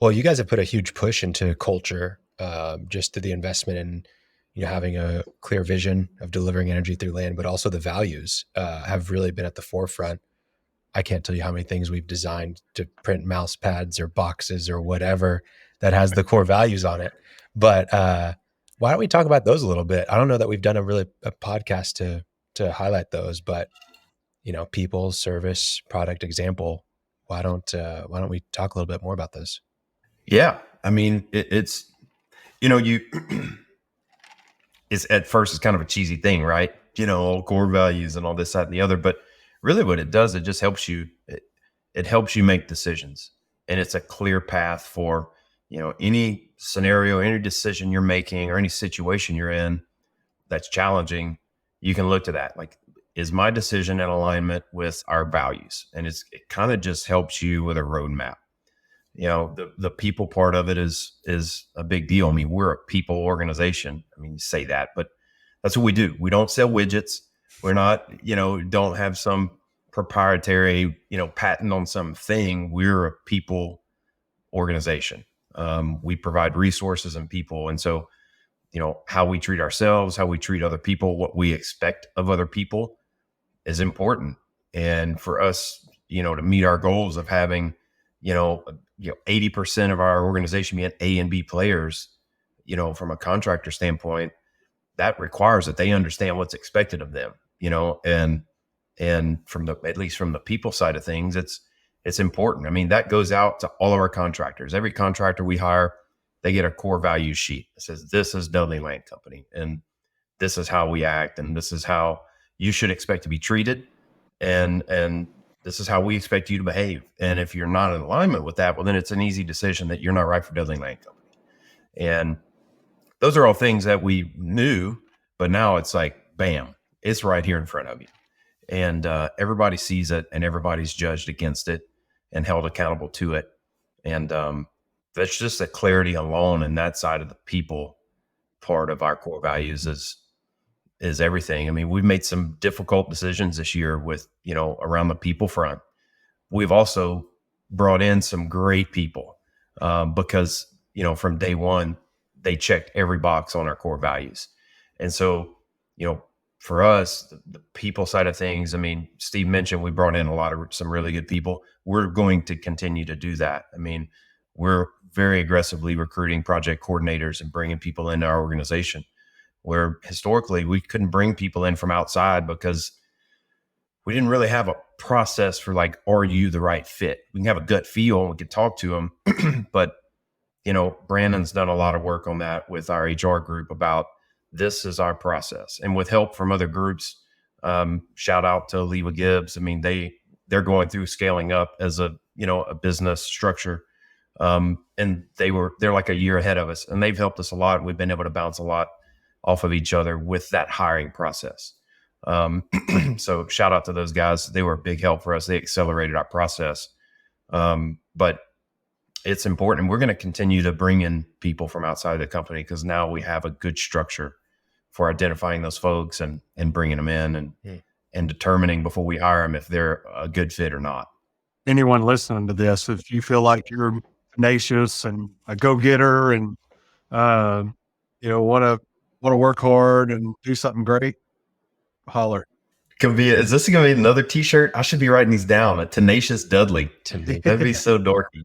Well, you guys have put a huge push into culture, just through the investment in, having a clear vision of delivering energy through land, but also the values have really been at the forefront. I can't tell you how many things we've designed to print mouse pads or boxes or whatever that has the core values on it. But why don't we talk about those a little bit? I don't know that we've done a podcast to highlight those, but people, service, product, example. Why don't we talk a little bit more about those? Yeah. I mean, it's, you, it's at first, it's kind of a cheesy thing, right? All core values and all this, that, and the other. But really what it does, it just helps you, it helps you make decisions. And it's a clear path for, any scenario, any decision you're making or any situation you're in that's challenging. You can look to that. Like, is my decision in alignment with our values? And it kind of just helps you with a roadmap. The people part of it is a big deal. I mean, we're a people organization. I mean, you say that, but that's what we do. We don't sell widgets. We're not, don't have some proprietary, patent on something. We're a people organization. We provide resources and people. And so, how we treat ourselves, how we treat other people, what we expect of other people is important. And for us, to meet our goals of having, 80% of our organization being A and B players, from a contractor standpoint, that requires that they understand what's expected of them, and at least from the people side of things, it's important. I mean, that goes out to all of our contractors. Every contractor we hire, they get a core value sheet that says, this is Dudley Land Company, and this is how we act, and this is how you should expect to be treated. And this is how we expect you to behave. And if you're not in alignment with that, well, then it's an easy decision that you're not right for Dudley Land Company. And those are all things that we knew, but now it's like, bam, it's right here in front of you. And everybody sees it, and everybody's judged against it and held accountable to it. And that's just the clarity alone. And that side of the people part of our core values is everything. I mean, we've made some difficult decisions this year with, around the people front. We've also brought in some great people because, from day one, they checked every box on our core values. And so, for us, the people side of things, I mean, Steve mentioned we brought in some really good people. We're going to continue to do that. I mean, we're very aggressively recruiting project coordinators and bringing people into our organization, where historically we couldn't bring people in from outside because we didn't really have a process for like, are you the right fit? We can have a gut feel and we can talk to them. But, Brandon's done a lot of work on that with our HR group about this is our process. And with help from other groups, shout out to Lewa Gibbs. I mean, they're going through scaling up as a business structure. And they're like a year ahead of us, and they've helped us a lot. We've been able to bounce a lot off of each other with that hiring process. So shout out to those guys. They were a big help for us. They accelerated our process. But it's important. And we're going to continue to bring in people from outside the company because now we have a good structure for identifying those folks and bringing them in and determining before we hire them if they're a good fit or not. Anyone listening to this, if you feel like you're tenacious and a go-getter and, want to work hard and do something great, holler. Is this going to be another t-shirt? I should be writing these down. A tenacious Dudley. That'd be so dorky.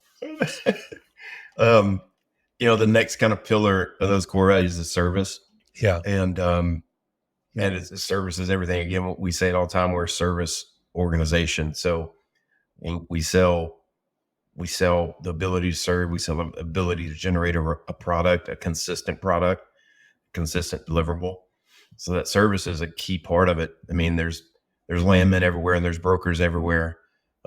The next kind of pillar of those core values is service. Yeah. And it's service is everything. Again, we say it all the time. We're a service organization. So we sell the ability to serve. We sell the ability to generate a product, a consistent product, consistent deliverable. So that service is a key part of it. I mean, there's landmen everywhere and there's brokers everywhere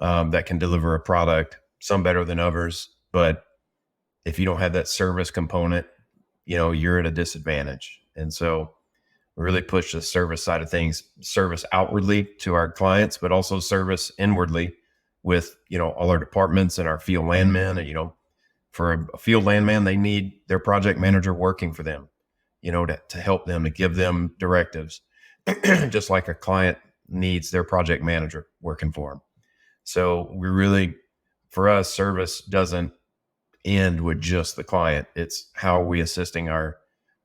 that can deliver a product, some better than others. But if you don't have that service component, you're at a disadvantage. And so we really push the service side of things, service outwardly to our clients, but also service inwardly with, all our departments and our field landmen. And, for a field landman, they need their project manager working for them, to help them, to give them directives, just like a client needs their project manager working for them. So for us, service doesn't end with just the client. It's how are we assisting our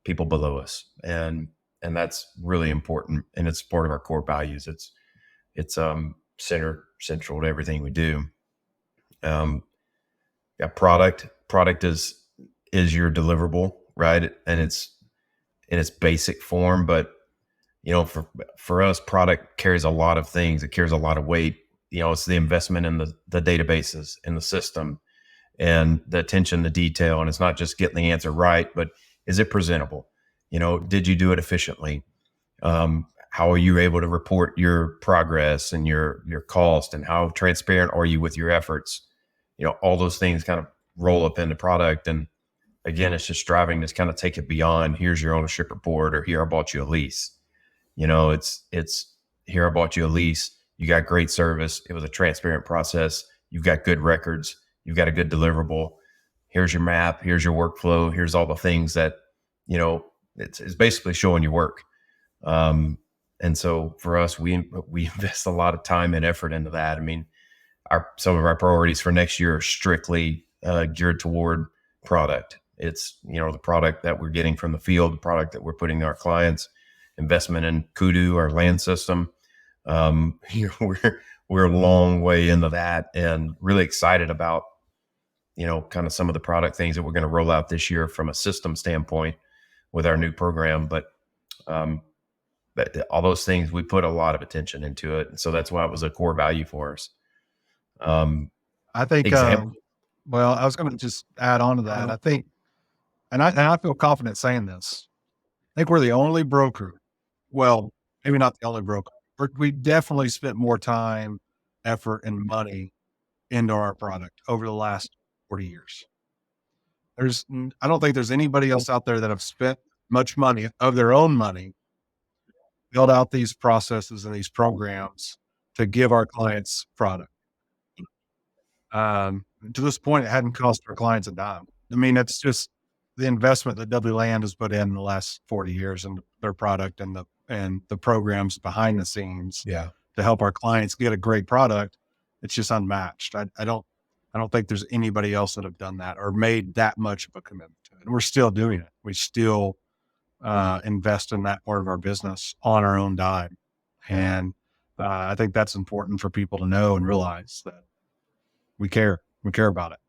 people below us, and that's really important, and it's part of our core values. It's central to everything we do. Yeah, product is your deliverable, right? And it's in its basic form, but for us, product carries a lot of things. It carries a lot of weight. It's the investment in the databases, in the system, and the attention to detail. And it's not just getting the answer right, but is it presentable? Did you do it efficiently? How are you able to report your progress and your cost, and how transparent are you with your efforts? All those things kind of roll up into product. And again, it's just striving to kind of take it beyond, here's your ownership report, or here, I bought you a lease. It's here, I bought you a lease. You got great service. It was a transparent process. You've got good records. You've got a good deliverable. Here's your map. Here's your workflow. Here's all the things that, it's basically showing your work. And so for us, we invest a lot of time and effort into that. I mean, some of our priorities for next year are strictly geared toward product. It's, the product that we're getting from the field, the product that we're putting to our clients, investment in Kudu, our land system. We're a long way into that, and really excited about, kind of some of the product things that we're going to roll out this year from a system standpoint with our new program. But all those things, we put a lot of attention into it. And so that's why it was a core value for us. I think, well, I was going to just add on to that. I think, and I feel confident saying this, I think we're the only broker. Well, maybe not the only broker, but we definitely spent more time, effort, and money into our product over the last 40 years. I don't think there's anybody else out there that have spent much money of their own money, build out these processes and these programs to give our clients product. To this point, it hadn't cost our clients a dime. I mean, it's just the investment that Dudley Land has put in the last 40 years and their product and the programs behind the scenes Yeah. to help our clients get a great product. It's just unmatched. I don't think there's anybody else that have done that or made that much of a commitment to it. And we're still doing it. We still invest in that part of our business on our own dime. And I think that's important for people to know and realize that we care about it.